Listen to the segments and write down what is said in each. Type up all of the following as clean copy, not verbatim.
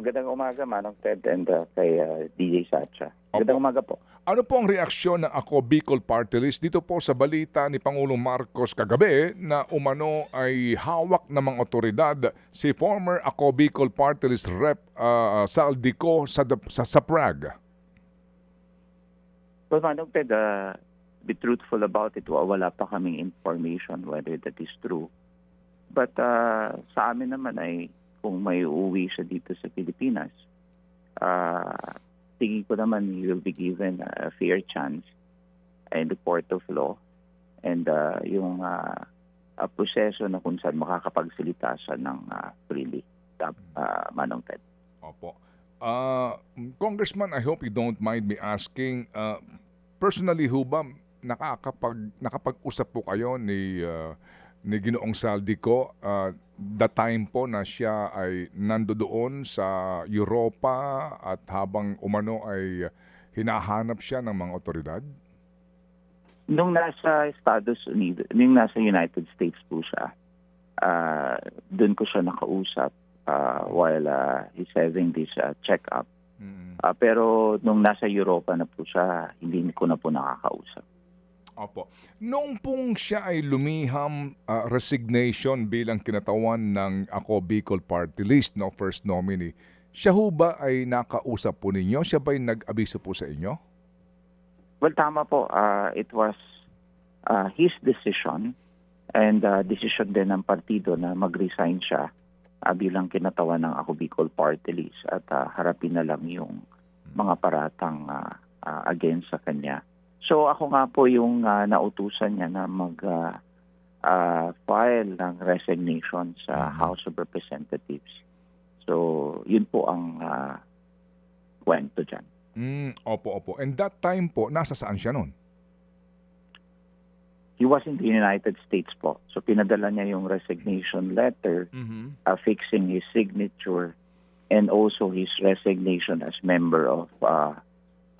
Magandang umaga, Manong Ted, and kay DJ Sacha. Magandang umaga po. Ano po ang reaksyon ng Ako Bicol Party List dito po sa balita ni Pangulong Marcos kagabi na umano ay hawak ng mga otoridad si former Ako Bicol Party List Rep Saldico sa Prague? Well, Manong Ted, be truthful about it, wala pa kaming information whether that is true. But sa amin naman ay kung may uuwi siya dito sa Pilipinas, tingin ko naman he will be given a fair chance in the court of law and yung proseso na kung saan makakapagsalita siya ng freely, Manong Ted. Opo. Congressman, I hope you don't mind me asking, personally ho ba nakapag-usap po kayo ni Ginoong Saldico the time po na siya ay nandoon sa Europa at habang umano ay hinahanap siya ng mga otoridad? Nung nasa Estados Unidos, nung nasa United States po siya, doon ko siya nakausap while he's having this check-up. Pero nung nasa Europa na po siya, hindi ko na po nakakausap. Opo. Noong pong siya ay lumiham resignation bilang kinatawan ng Ako Bicol Party List, no, first nominee, siya ho ba ay nakausap po ninyo? Siya ba ay nag-abiso po sa inyo? Well, tama po. It was his decision and decision din ng partido na mag-resign siya bilang kinatawan ng Ako Bicol Party List at harapin na lang yung mga paratang against sa kanya. So ako nga po yung nautusan niya na mag-file ng resignation sa House of Representatives. So yun po ang kwento dyan. Opo. And that time po, nasa saan siya nun? He was in the United States po. So pinadala niya yung resignation letter, affixing his signature and also his resignation as member of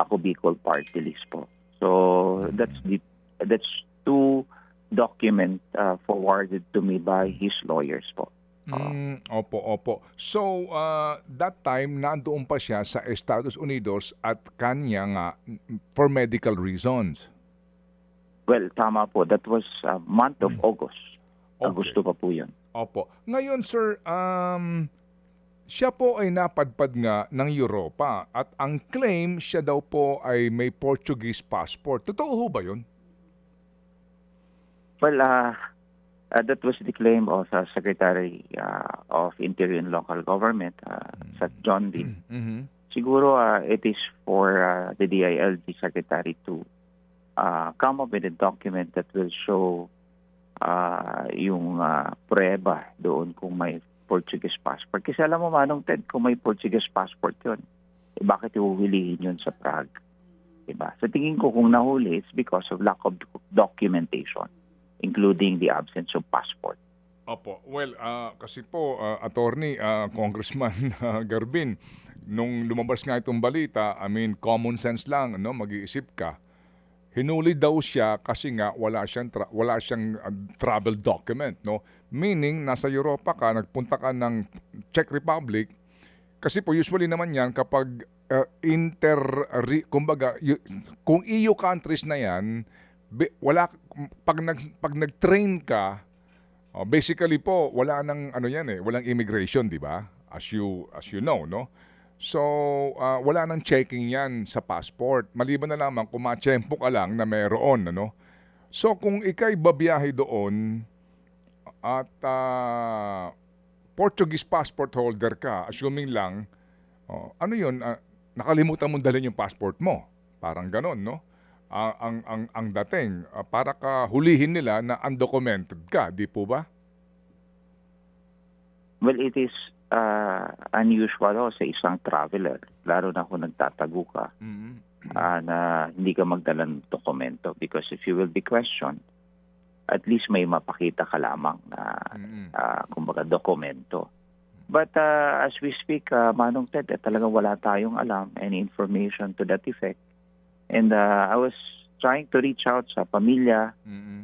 Ako Bicol Party List po. So that's two document forwarded to me by his lawyers po. Opo. So that time nandoon pa siya sa Estados Unidos at kanya nga for medical reasons. Well, tama po. That was month of August. Okay. Agosto pa po yun. Opo. Ngayon sir, siya po ay napadpad nga ng Europa at ang claim siya daw po ay may Portuguese passport. Totoo ho ba yun? Well, that was the claim of Secretary of Interior and Local Government, sa John Dean. Siguro it is for the DILG Secretary to come up with a document that will show yung prueba doon kung may Portuguese passport. Kasi alam mo, Manong Ted, kung may Portuguese passport yun, bakit ihuhulihin yun sa Prague? Diba? Sa tingin ko, kung nahuli, it's because of lack of documentation, including the absence of passport. Opo. Well, kasi po, attorney, Congressman Garbin, nung lumabas nga itong balita, I mean, common sense lang, no? Mag-iisip ka, hinuli daw siya kasi nga wala siyang travel document, no? Meaning nasa Europa ka, nagpunta ka ng Czech Republic kasi po usually naman 'yan kapag kumbaga kung EU countries na 'yan, wala pag nag-train ka, basically po wala nang walang immigration, di ba? As you know, no? So, wala nang checking yan sa passport. Maliban na lamang kung matsyempo ka lang na meron. Ano? So, kung ikay babiyahe doon at Portuguese passport holder ka, assuming lang, ano yun, nakalimutan mong dalhin yung passport mo. Parang ganon, no? Ang dating, para ka hulihin nila na undocumented ka, di po ba? Well, it is unusual sa isang traveler, lalo na kung nagtatago ka, na hindi ka magdala ng dokumento. Because if you will be questioned, at least may mapakita ka lamang na kumbaga dokumento. But as we speak, Manong Ted, talagang wala tayong alam, any information to that effect. And I was trying to reach out sa pamilya,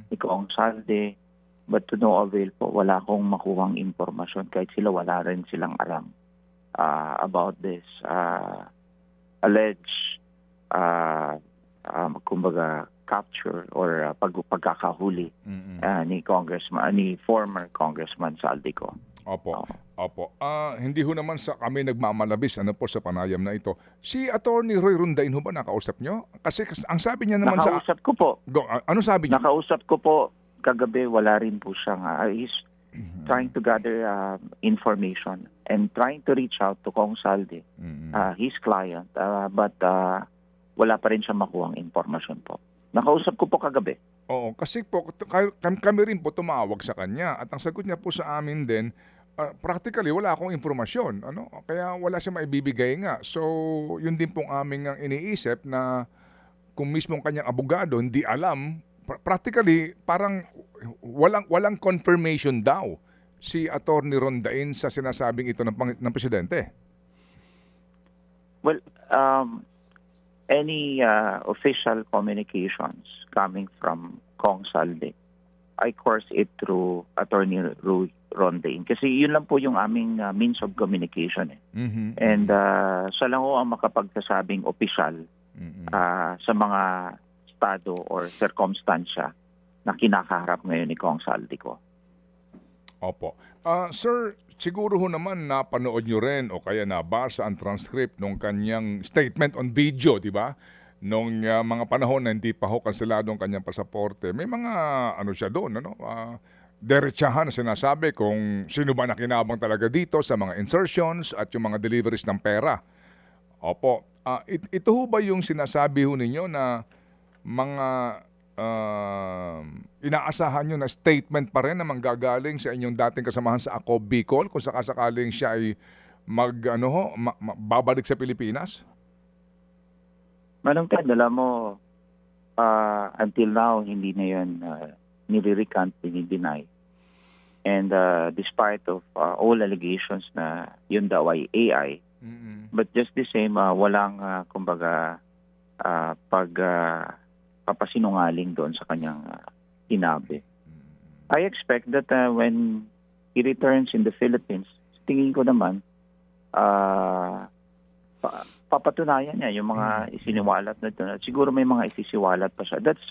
ni Coong Salde, but to no avail po, wala akong makuhang impormasyon. Kahit sila, wala rin silang alam about this alleged kumbaga capture or pagkakahuli ni former Congressman Saldico. Opo. Opo. Hindi ho naman sa kami nagmamalabis po sa panayam na ito. Si Attorney Roy Rondain ho ba nakausap nyo? Kasi ang sabi niya naman Nakausap ko po. Ano sabi niya? Nakausap ko po kagabi, wala rin po siyang he's trying to gather information and trying to reach out to Kong Saldi, his client, but wala pa rin siya makuhang informasyon po. Nakausap ko po kagabi. Oo, kasi po kami rin po tumawag sa kanya at ang sagot niya po sa amin din, practically wala akong informasyon, kaya wala siya maibibigay nga. So, yun din pong aming iniisip na kung mismong kanyang abogado hindi alam, practically parang walang confirmation daw si Attorney Rondain sa sinasabing ito ng presidente. Well, any official communications coming from Kong Saldi, I course it through Attorney Rondain. Kasi yun lang po yung aming means of communication. And siya lang ho ang makapagsasabing opisyal sa mga estado or circumstansya na kinakaharap ngayon ni Kong Saldico. Opo. Sir, siguro ho naman napanood nyo rin o kaya nabasa ang transcript ng kanyang statement on video, di ba? Nung mga panahon na hindi pa ho kanselado ang kanyang pasaporte. May mga siya doon, derechahan na sinasabi kung sino ba nakinabang talaga dito sa mga insertions at yung mga deliveries ng pera. Opo. Ito ho ba yung sinasabi ho ninyo na mga inaasahan nyo na statement pa rin na manggagaling sa inyong dating kasamahan sa Ako Bicol kung sakasakaling siya ay babalik sa Pilipinas? Manong Ted, alam mo, until now, hindi na yun nire-recant, deny. And despite of all allegations na yun daw ay AI, but just the same, walang, kumbaga, papasinungaling doon sa kanyang sinabi. I expect that when he returns in the Philippines, tingin ko naman, papatunayan niya yung mga isiniwalat na doon. At siguro may mga isisiwalat pa siya. That's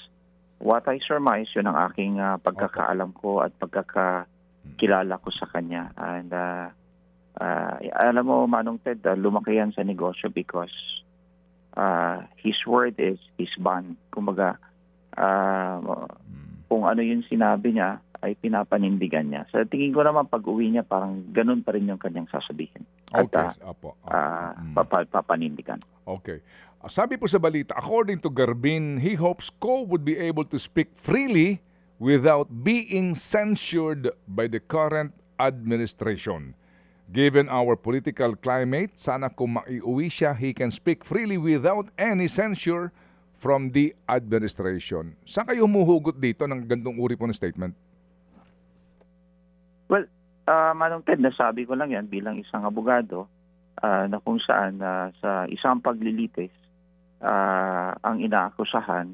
what I surmise. Yun ang aking pagkakaalam ko at pagkakakilala ko sa kanya. And alam mo, Manong Ted, lumaki yan sa negosyo because his word is his bond. Kumbaga, kung ano yung sinabi niya, ay pinapanindigan niya. Sa tingin ko naman, pag-uwi niya, parang ganun pa rin yung kanyang sasabihin. Okay. Papanindigan. Okay. Sabi po sa balita, according to Garbin, he hopes Ko would be able to speak freely without being censured by the current administration. Given our political climate, sana kung maiuwi siya, he can speak freely without any censure from the administration. Saan kayo humuhugot dito ng gantong uri po ng statement? Well, Manong Ted, nasabi ko lang yan bilang isang abogado na kung saan sa isang paglilitis, ang inaakusahan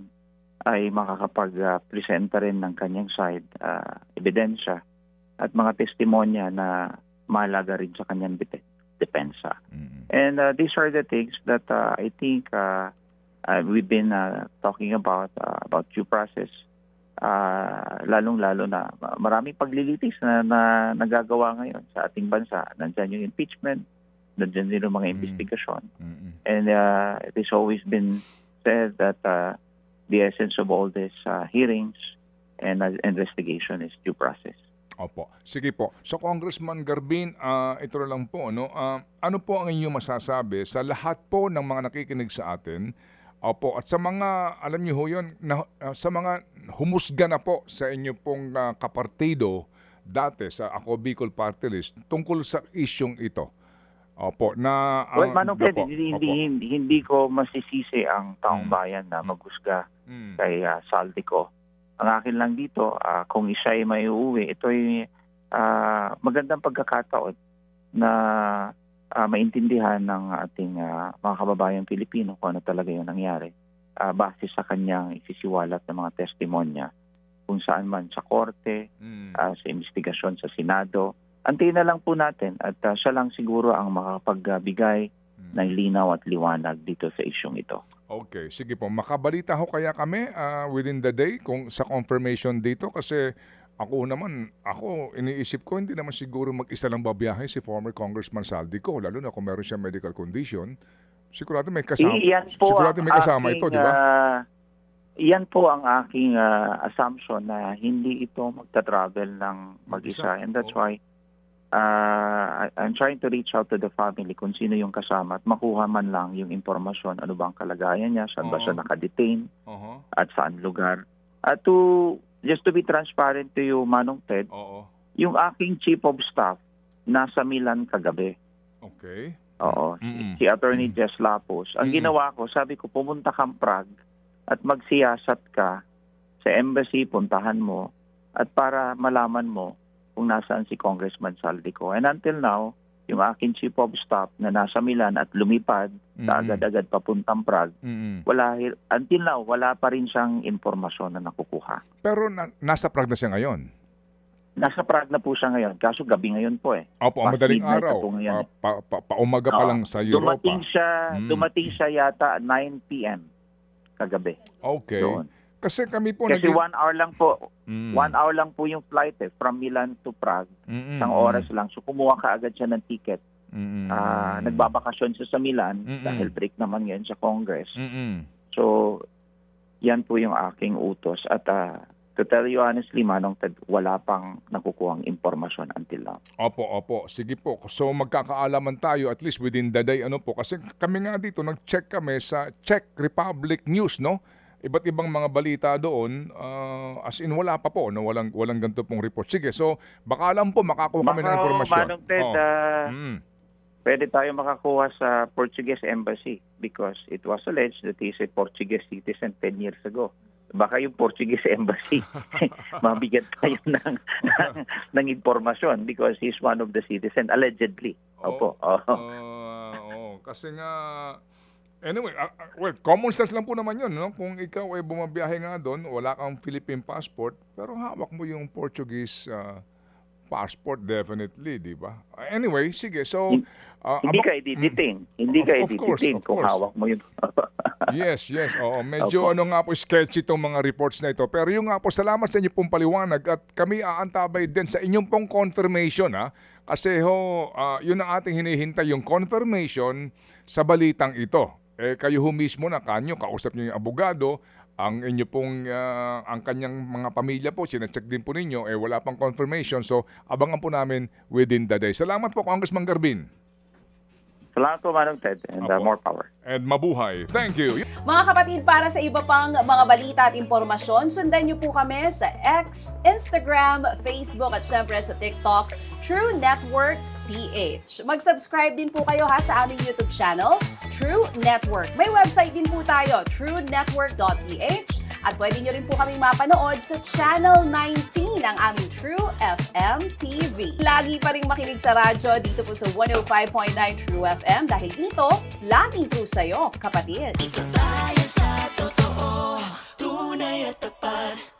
ay makakapag-presenta rin ng kanyang side, ebidensya at mga testimonya na mahalaga rin sa kanyang depensa. And these are the things that I think we've been talking about due process. Lalong-lalo na maraming paglilitis na nagagawa ngayon sa ating bansa. Nandiyan yung impeachment, nandiyan din yung mga investigasyon. And it has always been said that the essence of all these hearings and investigation is due process. Opo. Sige po. So Congressman Garbin, ito na lang po. Ano po ang inyong masasabi sa lahat po ng mga nakikinig sa atin? Opo. At sa mga, alam niyo ho yun, sa mga humusga na po sa inyo pong kapartido dati sa Ako Bicol Party List tungkol sa isyong ito. Opo. Well, Manong Ted, hindi ko masisisi ang taong bayan na maghusga kay Saldico. Ang akin lang dito, kung isa ay may uuwi, ito ay magandang pagkakataon na maintindihan ng ating mga kababayang Pilipino kung ano talaga yung nangyari. Base sa kanyang isisiwalat ng mga testimonya kung saan man sa korte, sa investigasyon sa Senado, antayin na lang po natin at siya lang siguro ang makapagbigay ng linaw at liwanag dito sa isyong ito. Okay, sige po. Makabalita ho kaya kami within the day kung sa confirmation dito kasi ako iniisip ko hindi naman siguro mag-isa lang babiyahe si former Congressman Saldico lalo na kung meron siya medical condition. Sigurado may kasama. Ito, di ba? Iyan po ang aking assumption na hindi ito magta-travel ng mag-isa. And that's why I'm trying to reach out to the family kung sino yung kasama at makuha man lang yung impormasyon, ano bang kalagayan niya, saan ba siya nakadetain, at saan lugar. At just to be transparent to you, Manong Ted, yung aking chief of staff nasa Milan kagabi. Okay. Oo. Si Attorney Jess Lapos. Ang ginawa ko, sabi ko, pumunta kang Prague at magsiyasat ka sa embassy, puntahan mo, at para malaman mo kung nasaan si Congressman Saldico. And until now, yung aking chief of staff na nasa Milan at lumipad sa agad-agad papuntang Prague, until now, wala pa rin siyang impormasyon na nakukuha. Pero nasa Prague na siya ngayon? Nasa Prague na po siya ngayon. Kaso gabi ngayon po eh. Opo, madaling araw. Paumaga pa lang sa Europa. Dumating siya yata 9 p.m. kagabi. Okay. Doon. Kasi kami po... Kasi 1 hour lang po. 1 hour lang po yung flight from Milan to Prague. Isang oras lang. So kumuha ka agad siya ng ticket. Nagbabakasyon siya sa Milan dahil break naman ngayon sa Congress. So yan po yung aking utos. At to tell you honestly, Manong Ted, wala pang nakukuhang impormasyon until now. Opo. Sige po. So magkakaalaman tayo at least within the day. Kasi kami nga dito, nag-check kami sa Czech Republic News, no? Iba't ibang mga balita doon, as in wala pa po, no? Walang ganito pong report. Sige, so baka lang po makakuha kami ng informasyon. Manong Ted, pwede tayo makakuha sa Portuguese Embassy because it was alleged that he is a Portuguese citizen 10 years ago. Baka yung Portuguese Embassy mabigyan tayo ng informasyon because he's one of the citizens, allegedly. Opo. Kasi nga, anyway, common sense lang po naman yun, no? Kung ikaw ay bumabiyahe nga doon, wala kang Philippine passport, pero hawak mo yung Portuguese passport definitely, di ba? Anyway, sige, so... hindi ka i-detain. Hindi ka i-detain kung hawak mo yun. Yes. Oo, medyo nga po sketchy itong mga reports na ito. Pero yung nga po, salamat sa inyo pong paliwanag at kami aantabay din sa inyong pong confirmation, ha? Kasi yun ang ating hinihintay, yung confirmation sa balitang ito. Kayo mismo na kanyo, kausap nyo yung abogado, ang inyo pong, ang kanyang mga pamilya po, sinacheck din po ninyo, wala pang confirmation. So, abangan po namin within the day. Salamat po, Congressman Garbin. Salamat po, Manong Ted, and more power. And mabuhay. Thank you. Mga kapatid, para sa iba pang mga balita at impormasyon, sundan niyo po kami sa X, Instagram, Facebook at syempre sa TikTok, True Network PH. Mag-subscribe din po kayo sa aming YouTube channel, True Network. May website din po tayo, truenetwork.ph, at pwede nyo rin po kaming mapanood sa Channel 19 ng aming True FM TV. Lagi pa rin makinig sa radyo dito po sa 105.9 True FM dahil dito, laging true sa'yo, kapatid. Ito tayo sa totoo, tunay at tapat.